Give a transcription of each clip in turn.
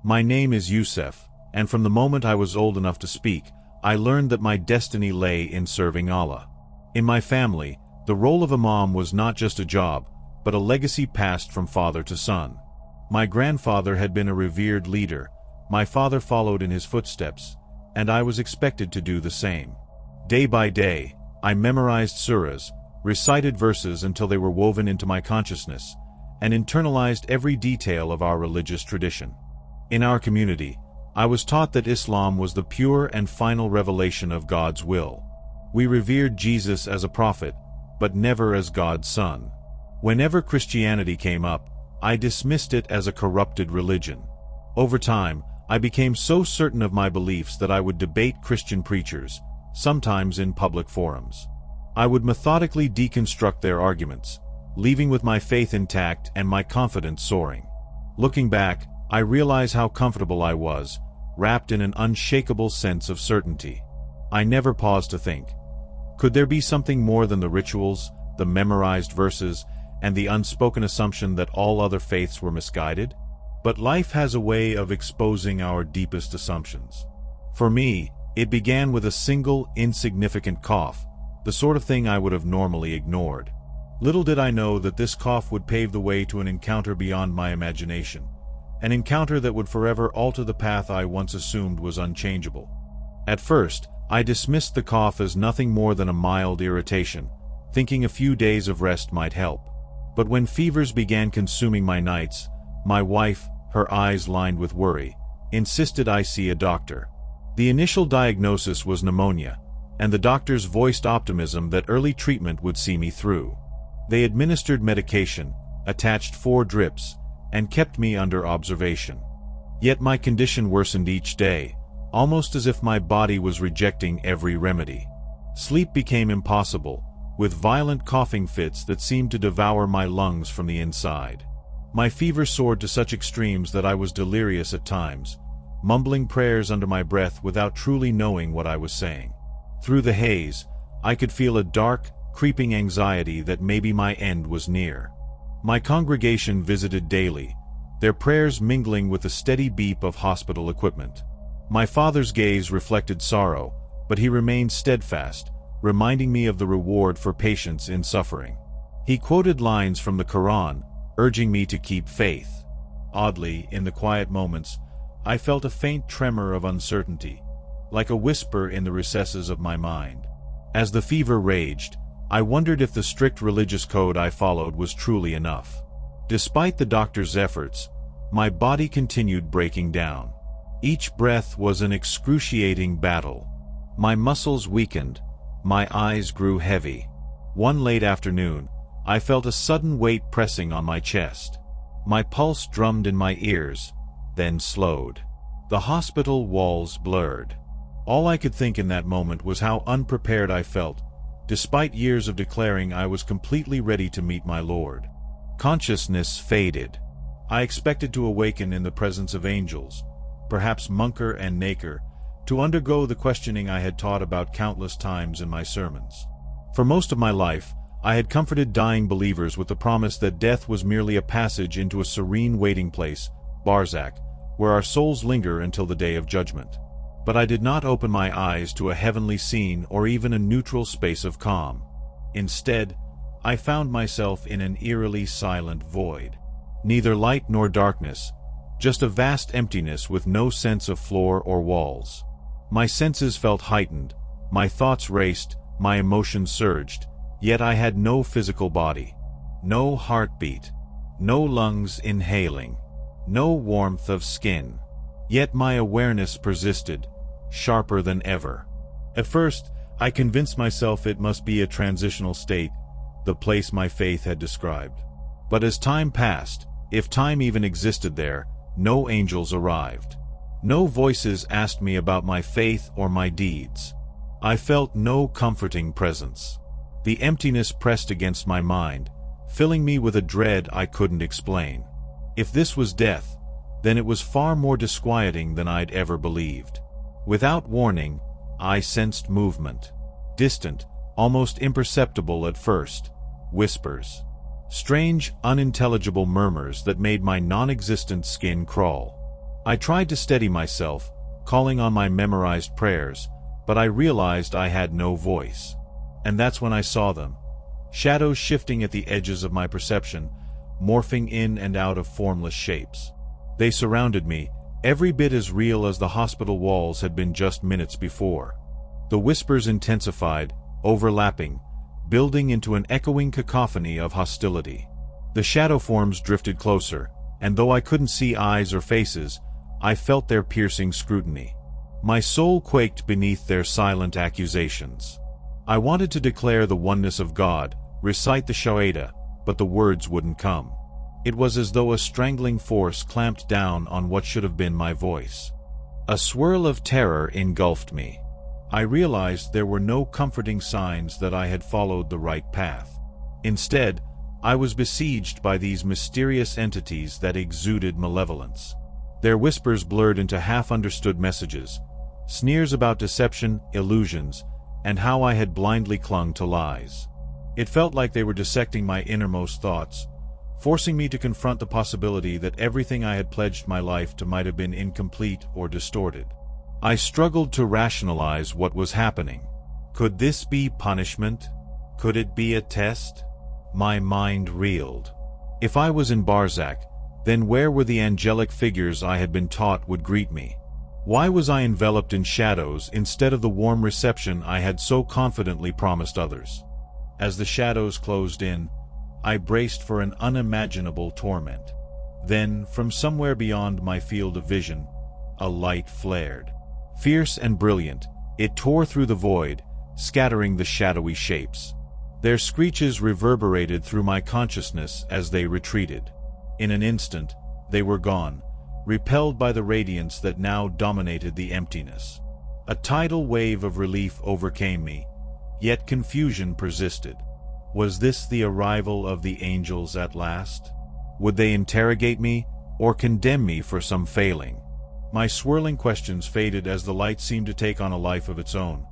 My name is Yousef, and from the moment I was old enough to speak, I learned that my destiny lay in serving Allah. In my family, the role of Imam was not just a job, but a legacy passed from father to son. My grandfather had been a revered leader, my father followed in his footsteps, and I was expected to do the same. Day by day, I memorized surahs, recited verses until they were woven into my consciousness, and internalized every detail of our religious tradition. In our community, I was taught that Islam was the pure and final revelation of God's will. We revered Jesus as a prophet, but never as God's son. Whenever Christianity came up, I dismissed it as a corrupted religion. Over time, I became so certain of my beliefs that I would debate Christian preachers, sometimes in public forums. I would methodically deconstruct their arguments, leaving with my faith intact and my confidence soaring. Looking back, I realize how comfortable I was, wrapped in an unshakable sense of certainty. I never paused to think, could there be something more than the rituals, the memorized verses, and the unspoken assumption that all other faiths were misguided? But life has a way of exposing our deepest assumptions. For me, it began with a single, insignificant cough, the sort of thing I would have normally ignored. Little did I know that this cough would pave the way to an encounter beyond my imagination, an encounter that would forever alter the path I once assumed was unchangeable. At first, I dismissed the cough as nothing more than a mild irritation, thinking a few days of rest might help. But when fevers began consuming my nights, my wife, her eyes lined with worry, insisted I see a doctor. The initial diagnosis was pneumonia, and the doctors voiced optimism that early treatment would see me through. They administered medication, attached 4 drips, and kept me under observation. Yet my condition worsened each day, almost as if my body was rejecting every remedy. Sleep became impossible, with violent coughing fits that seemed to devour my lungs from the inside. My fever soared to such extremes that I was delirious at times, mumbling prayers under my breath without truly knowing what I was saying. Through the haze, I could feel a dark, creeping anxiety that maybe my end was near. My congregation visited daily, their prayers mingling with the steady beep of hospital equipment. My father's gaze reflected sorrow, but he remained steadfast, reminding me of the reward for patience in suffering. He quoted lines from the Quran, urging me to keep faith. Oddly, in the quiet moments, I felt a faint tremor of uncertainty, like a whisper in the recesses of my mind. As the fever raged, I wondered if the strict religious code I followed was truly enough. Despite the doctor's efforts, my body continued breaking down. Each breath was an excruciating battle. My muscles weakened, my eyes grew heavy. One late afternoon, I felt a sudden weight pressing on my chest. My pulse drummed in my ears, then slowed. The hospital walls blurred. All I could think in that moment was how unprepared I felt, despite years of declaring I was completely ready to meet my Lord. Consciousness faded. I expected to awaken in the presence of angels, perhaps Munker and Naker, to undergo the questioning I had taught about countless times in my sermons. For most of my life, I had comforted dying believers with the promise that death was merely a passage into a serene waiting place, Barzakh, where our souls linger until the day of judgment. But I did not open my eyes to a heavenly scene or even a neutral space of calm. Instead, I found myself in an eerily silent void. Neither light nor darkness, just a vast emptiness with no sense of floor or walls. My senses felt heightened, my thoughts raced, my emotions surged, yet I had no physical body, no heartbeat, no lungs inhaling, no warmth of skin. Yet my awareness persisted, sharper than ever. At first, I convinced myself it must be a transitional state, the place my faith had described. But as time passed, if time even existed there, no angels arrived. No voices asked me about my faith or my deeds. I felt no comforting presence. The emptiness pressed against my mind, filling me with a dread I couldn't explain. If this was death, then it was far more disquieting than I'd ever believed. Without warning, I sensed movement. Distant, almost imperceptible at first, whispers. Strange, unintelligible murmurs that made my non-existent skin crawl. I tried to steady myself, calling on my memorized prayers, but I realized I had no voice. And that's when I saw them. Shadows shifting at the edges of my perception, morphing in and out of formless shapes. They surrounded me, every bit as real as the hospital walls had been just minutes before. The whispers intensified, overlapping, building into an echoing cacophony of hostility. The shadow forms drifted closer, and though I couldn't see eyes or faces, I felt their piercing scrutiny. My soul quaked beneath their silent accusations. I wanted to declare the oneness of God, recite the Shahada, but the words wouldn't come. It was as though a strangling force clamped down on what should have been my voice. A swirl of terror engulfed me. I realized there were no comforting signs that I had followed the right path. Instead, I was besieged by these mysterious entities that exuded malevolence. Their whispers blurred into half-understood messages, sneers about deception, illusions, and how I had blindly clung to lies. It felt like they were dissecting my innermost thoughts, forcing me to confront the possibility that everything I had pledged my life to might have been incomplete or distorted. I struggled to rationalize what was happening. Could this be punishment? Could it be a test? My mind reeled. If I was in Barzakh, then where were the angelic figures I had been taught would greet me? Why was I enveloped in shadows instead of the warm reception I had so confidently promised others? As the shadows closed in, I braced for an unimaginable torment. Then, from somewhere beyond my field of vision, a light flared. Fierce and brilliant, it tore through the void, scattering the shadowy shapes. Their screeches reverberated through my consciousness as they retreated. In an instant, they were gone, repelled by the radiance that now dominated the emptiness. A tidal wave of relief overcame me, yet confusion persisted. Was this the arrival of the angels at last? Would they interrogate me, or condemn me for some failing? My swirling questions faded as the light seemed to take on a life of its own,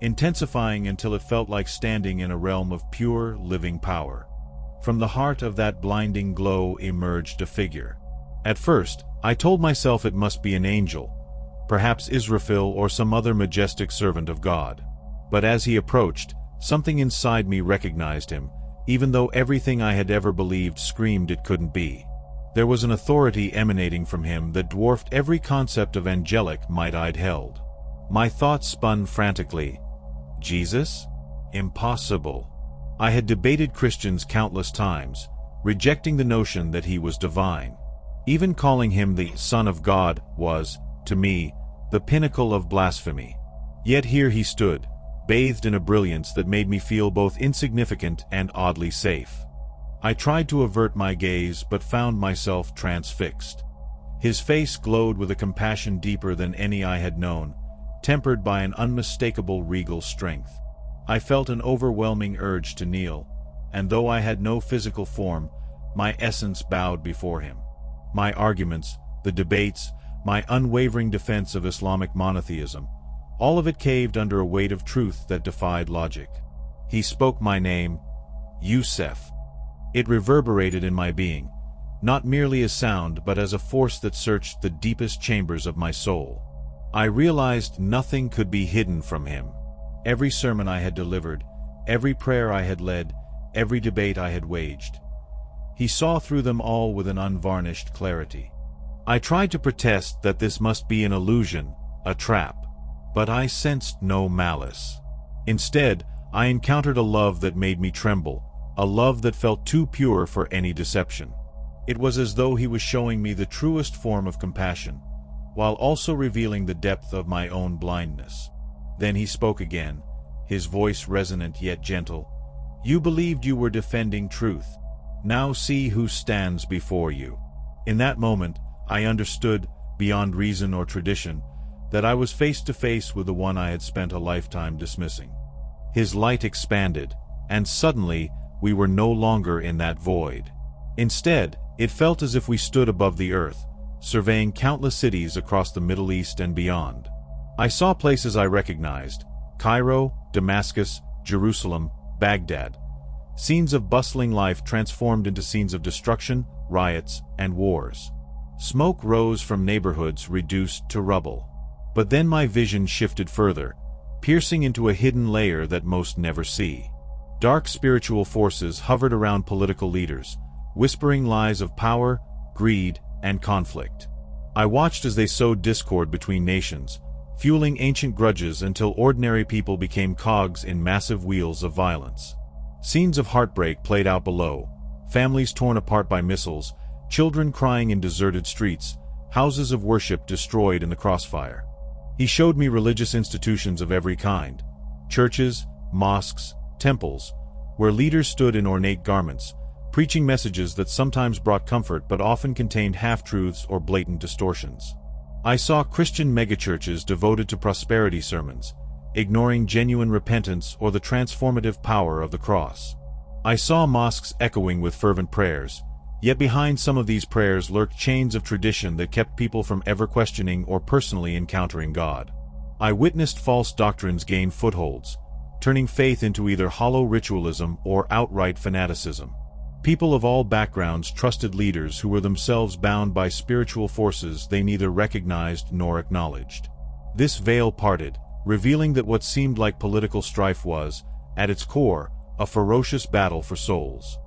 intensifying until it felt like standing in a realm of pure, living power. From the heart of that blinding glow emerged a figure. At first, I told myself it must be an angel, perhaps Israfil or some other majestic servant of God. But as he approached, something inside me recognized him, even though everything I had ever believed screamed it couldn't be. There was an authority emanating from him that dwarfed every concept of angelic might I'd held. My thoughts spun frantically. Jesus? Impossible. I had debated Christians countless times, rejecting the notion that he was divine. Even calling him the Son of God was, to me, the pinnacle of blasphemy. Yet here he stood, bathed in a brilliance that made me feel both insignificant and oddly safe. I tried to avert my gaze but found myself transfixed. His face glowed with a compassion deeper than any I had known, tempered by an unmistakable regal strength. I felt an overwhelming urge to kneel, and though I had no physical form, my essence bowed before him. My arguments, the debates, my unwavering defense of Islamic monotheism, all of it caved under a weight of truth that defied logic. He spoke my name, Yousef. It reverberated in my being, not merely as sound but as a force that searched the deepest chambers of my soul. I realized nothing could be hidden from him. Every sermon I had delivered, every prayer I had led, every debate I had waged. He saw through them all with an unvarnished clarity. I tried to protest that this must be an illusion, a trap, but I sensed no malice. Instead, I encountered a love that made me tremble, a love that felt too pure for any deception. It was as though he was showing me the truest form of compassion, while also revealing the depth of my own blindness. Then he spoke again, his voice resonant yet gentle. You believed you were defending truth. Now see who stands before you. In that moment, I understood, beyond reason or tradition, that I was face to face with the one I had spent a lifetime dismissing. His light expanded, and suddenly we were no longer in that void. Instead, it felt as if we stood above the earth, surveying countless cities across the Middle East and beyond. I saw places I recognized: Cairo, Damascus, Jerusalem, Baghdad. Scenes of bustling life transformed into scenes of destruction, riots, and wars. Smoke rose from neighborhoods reduced to rubble. But then my vision shifted further, piercing into a hidden layer that most never see. Dark spiritual forces hovered around political leaders, whispering lies of power, greed, and conflict. I watched as they sowed discord between nations, fueling ancient grudges until ordinary people became cogs in massive wheels of violence. Scenes of heartbreak played out below, families torn apart by missiles, children crying in deserted streets, houses of worship destroyed in the crossfire. He showed me religious institutions of every kind, churches, mosques, temples, where leaders stood in ornate garments, preaching messages that sometimes brought comfort but often contained half-truths or blatant distortions. I saw Christian megachurches devoted to prosperity sermons, ignoring genuine repentance or the transformative power of the cross. I saw mosques echoing with fervent prayers, yet behind some of these prayers lurked chains of tradition that kept people from ever questioning or personally encountering God. I witnessed false doctrines gain footholds, turning faith into either hollow ritualism or outright fanaticism. People of all backgrounds trusted leaders who were themselves bound by spiritual forces they neither recognized nor acknowledged. This veil parted, revealing that what seemed like political strife was, at its core, a ferocious battle for souls.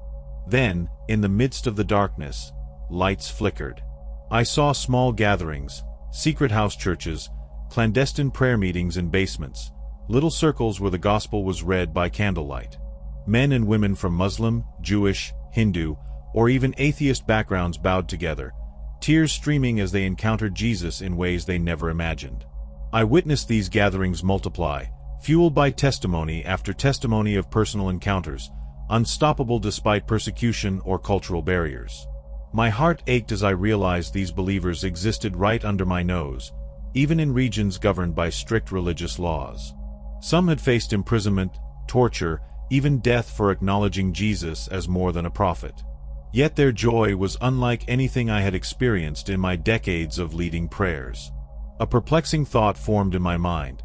Then, in the midst of the darkness, lights flickered. I saw small gatherings, secret house churches, clandestine prayer meetings in basements, little circles where the gospel was read by candlelight. Men and women from Muslim, Jewish, Hindu, or even atheist backgrounds bowed together, tears streaming as they encountered Jesus in ways they never imagined. I witnessed these gatherings multiply, fueled by testimony after testimony of personal encounters, unstoppable despite persecution or cultural barriers. My heart ached as I realized these believers existed right under my nose, even in regions governed by strict religious laws. Some had faced imprisonment, torture, even death for acknowledging Jesus as more than a prophet. Yet their joy was unlike anything I had experienced in my decades of leading prayers. A perplexing thought formed in my mind.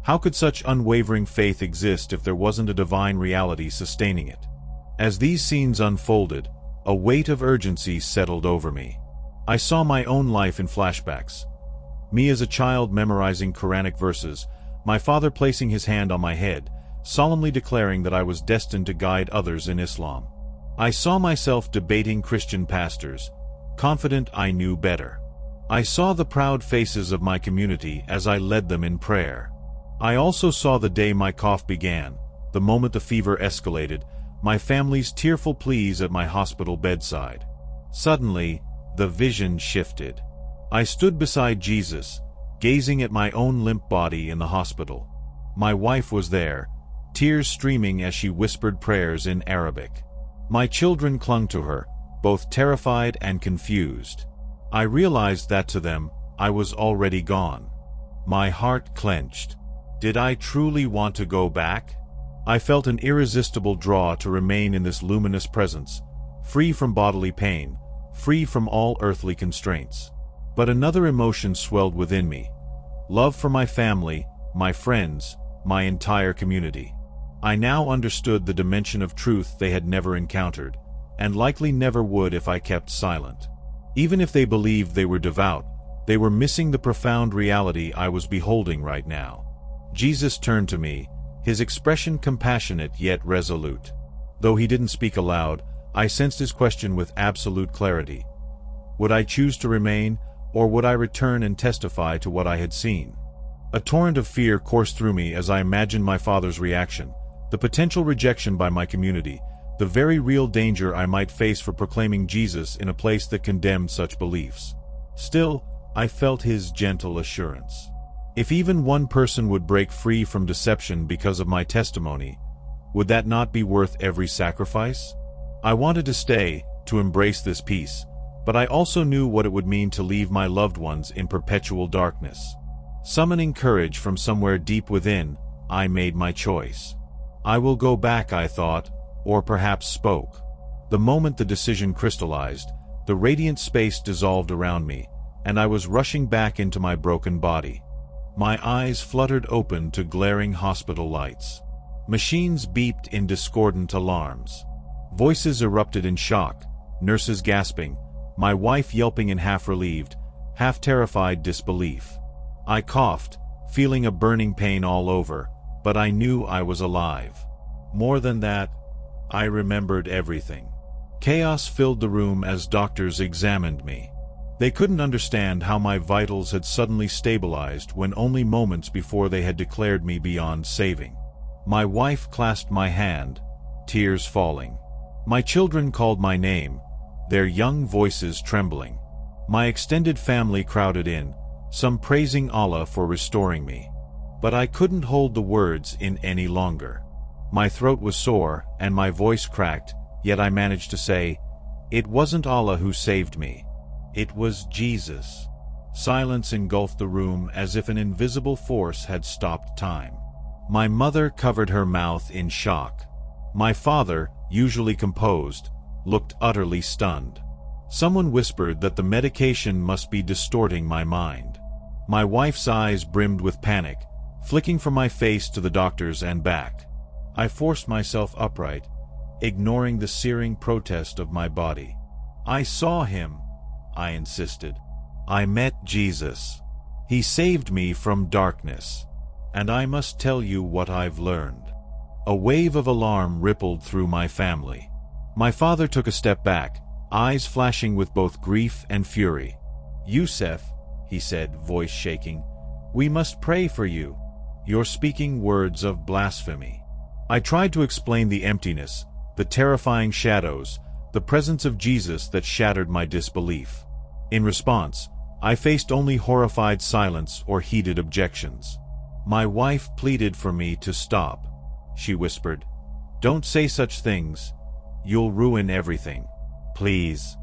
How could such unwavering faith exist if there wasn't a divine reality sustaining it? As these scenes unfolded, a weight of urgency settled over me. I saw my own life in flashbacks. Me as a child memorizing Quranic verses, my father placing his hand on my head, solemnly declaring that I was destined to guide others in Islam. I saw myself debating Christian pastors, confident I knew better. I saw the proud faces of my community as I led them in prayer. I also saw the day my cough began, the moment the fever escalated, my family's tearful pleas at my hospital bedside. Suddenly, the vision shifted. I stood beside Jesus, gazing at my own limp body in the hospital. My wife was there, tears streaming as she whispered prayers in Arabic. My children clung to her, both terrified and confused. I realized that to them, I was already gone. My heart clenched. Did I truly want to go back? I felt an irresistible draw to remain in this luminous presence, free from bodily pain, free from all earthly constraints. But another emotion swelled within me. Love for my family, my friends, my entire community. I now understood the dimension of truth they had never encountered, and likely never would if I kept silent. Even if they believed they were devout, they were missing the profound reality I was beholding right now. Jesus turned to me, his expression compassionate yet resolute. Though he didn't speak aloud, I sensed his question with absolute clarity. Would I choose to remain, or would I return and testify to what I had seen? A torrent of fear coursed through me as I imagined my father's reaction, the potential rejection by my community, the very real danger I might face for proclaiming Jesus in a place that condemned such beliefs. Still, I felt his gentle assurance. If even one person would break free from deception because of my testimony, would that not be worth every sacrifice? I wanted to stay, to embrace this peace, but I also knew what it would mean to leave my loved ones in perpetual darkness. Summoning courage from somewhere deep within, I made my choice. I will go back, I thought, or perhaps spoke. The moment the decision crystallized, the radiant space dissolved around me, and I was rushing back into my broken body. My eyes fluttered open to glaring hospital lights. Machines beeped in discordant alarms. Voices erupted in shock, nurses gasping, my wife yelping in half-relieved, half-terrified disbelief. I coughed, feeling a burning pain all over, but I knew I was alive. More than that, I remembered everything. Chaos filled the room as doctors examined me. They couldn't understand how my vitals had suddenly stabilized when only moments before they had declared me beyond saving. My wife clasped my hand, tears falling. My children called my name, their young voices trembling. My extended family crowded in, some praising Allah for restoring me. But I couldn't hold the words in any longer. My throat was sore and my voice cracked, yet I managed to say, "It wasn't Allah who saved me. It was Jesus." Silence engulfed the room as if an invisible force had stopped time. My mother covered her mouth in shock. My father, usually composed, looked utterly stunned. Someone whispered that the medication must be distorting my mind. My wife's eyes brimmed with panic, flicking from my face to the doctor's and back. I forced myself upright, ignoring the searing protest of my body. "I saw him," I insisted. "I met Jesus. He saved me from darkness. And I must tell you what I've learned." A wave of alarm rippled through my family. My father took a step back, eyes flashing with both grief and fury. "Yousef," he said, voice shaking, "we must pray for you. You're speaking words of blasphemy." I tried to explain the emptiness, the terrifying shadows, the presence of Jesus that shattered my disbelief. In response, I faced only horrified silence or heated objections. My wife pleaded for me to stop. She whispered, "Don't say such things. You'll ruin everything. Please."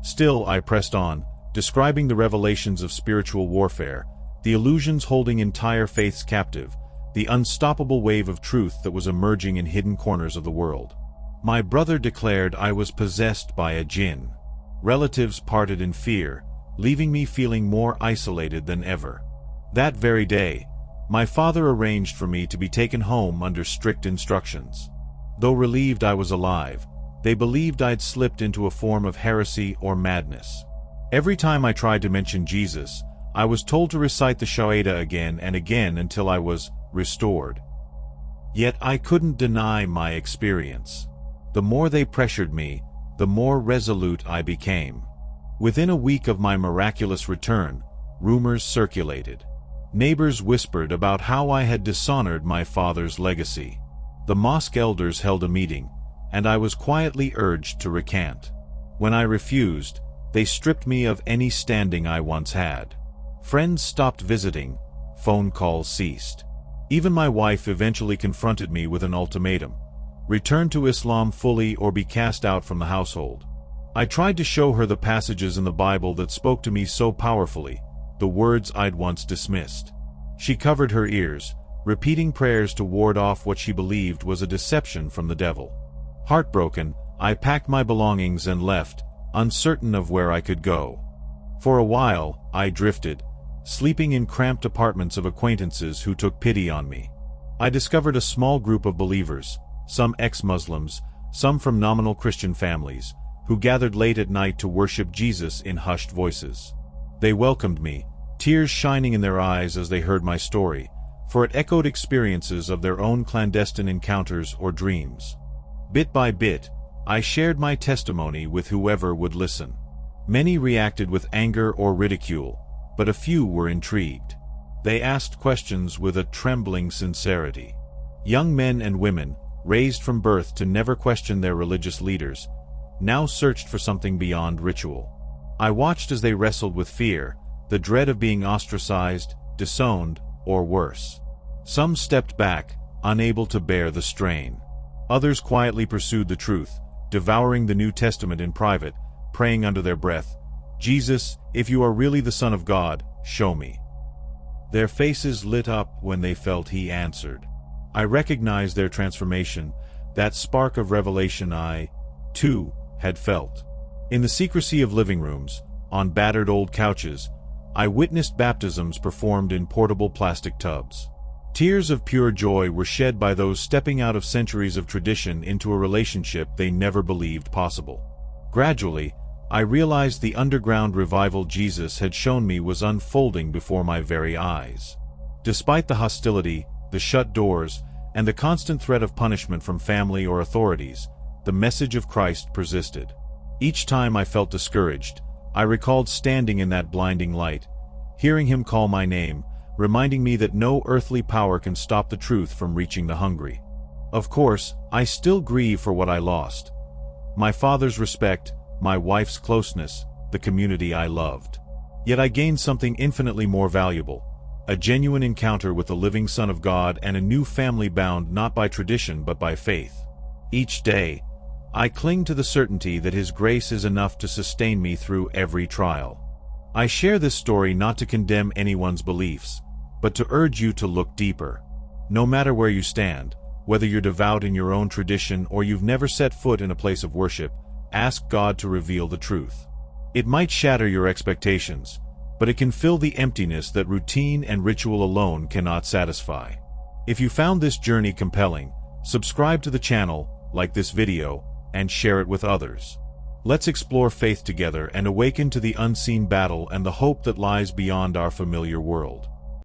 Still, I pressed on, describing the revelations of spiritual warfare, the illusions holding entire faiths captive, the unstoppable wave of truth that was emerging in hidden corners of the world. My brother declared I was possessed by a jinn. Relatives parted in fear, leaving me feeling more isolated than ever. That very day, my father arranged for me to be taken home under strict instructions. Though relieved I was alive, they believed I'd slipped into a form of heresy or madness. Every time I tried to mention Jesus, I was told to recite the Shahada again and again until I was restored. Yet I couldn't deny my experience. The more they pressured me, the more resolute I became. Within a week of my miraculous return, rumors circulated. Neighbors whispered about how I had dishonored my father's legacy. The mosque elders held a meeting, and I was quietly urged to recant. When I refused, they stripped me of any standing I once had. Friends stopped visiting, phone calls ceased. Even my wife eventually confronted me with an ultimatum: return to Islam fully or be cast out from the household. I tried to show her the passages in the Bible that spoke to me so powerfully, the words I'd once dismissed. She covered her ears, repeating prayers to ward off what she believed was a deception from the devil. Heartbroken, I packed my belongings and left, uncertain of where I could go. For a while, I drifted, sleeping in cramped apartments of acquaintances who took pity on me. I discovered a small group of believers, some ex-Muslims, some from nominal Christian families, who gathered late at night to worship Jesus in hushed voices. They welcomed me, tears shining in their eyes as they heard my story, for it echoed experiences of their own clandestine encounters or dreams. Bit by bit, I shared my testimony with whoever would listen. Many reacted with anger or ridicule, but a few were intrigued. They asked questions with a trembling sincerity. Young men and women, raised from birth to never question their religious leaders, now searched for something beyond ritual. I watched as they wrestled with fear, the dread of being ostracized, disowned, or worse. Some stepped back, unable to bear the strain. Others quietly pursued the truth, devouring the New Testament in private, praying under their breath, "Jesus, if you are really the Son of God, show me." Their faces lit up when they felt He answered. I recognized their transformation, that spark of revelation I, too, had felt. In the secrecy of living rooms, on battered old couches, I witnessed baptisms performed in portable plastic tubs. Tears of pure joy were shed by those stepping out of centuries of tradition into a relationship they never believed possible. Gradually, I realized the underground revival Jesus had shown me was unfolding before my very eyes. Despite the hostility, the shut doors, and the constant threat of punishment from family or authorities, the message of Christ persisted. Each time I felt discouraged, I recalled standing in that blinding light, hearing him call my name, reminding me that no earthly power can stop the truth from reaching the hungry. Of course, I still grieve for what I lost. My father's respect, my wife's closeness, the community I loved. Yet I gained something infinitely more valuable, a genuine encounter with the living Son of God and a new family bound not by tradition but by faith. Each day, I cling to the certainty that His grace is enough to sustain me through every trial. I share this story not to condemn anyone's beliefs, but to urge you to look deeper. No matter where you stand, whether you're devout in your own tradition or you've never set foot in a place of worship, ask God to reveal the truth. It might shatter your expectations, but it can fill the emptiness that routine and ritual alone cannot satisfy. If you found this journey compelling, subscribe to the channel, like this video, and share it with others. Let's explore faith together and awaken to the unseen battle and the hope that lies beyond our familiar world.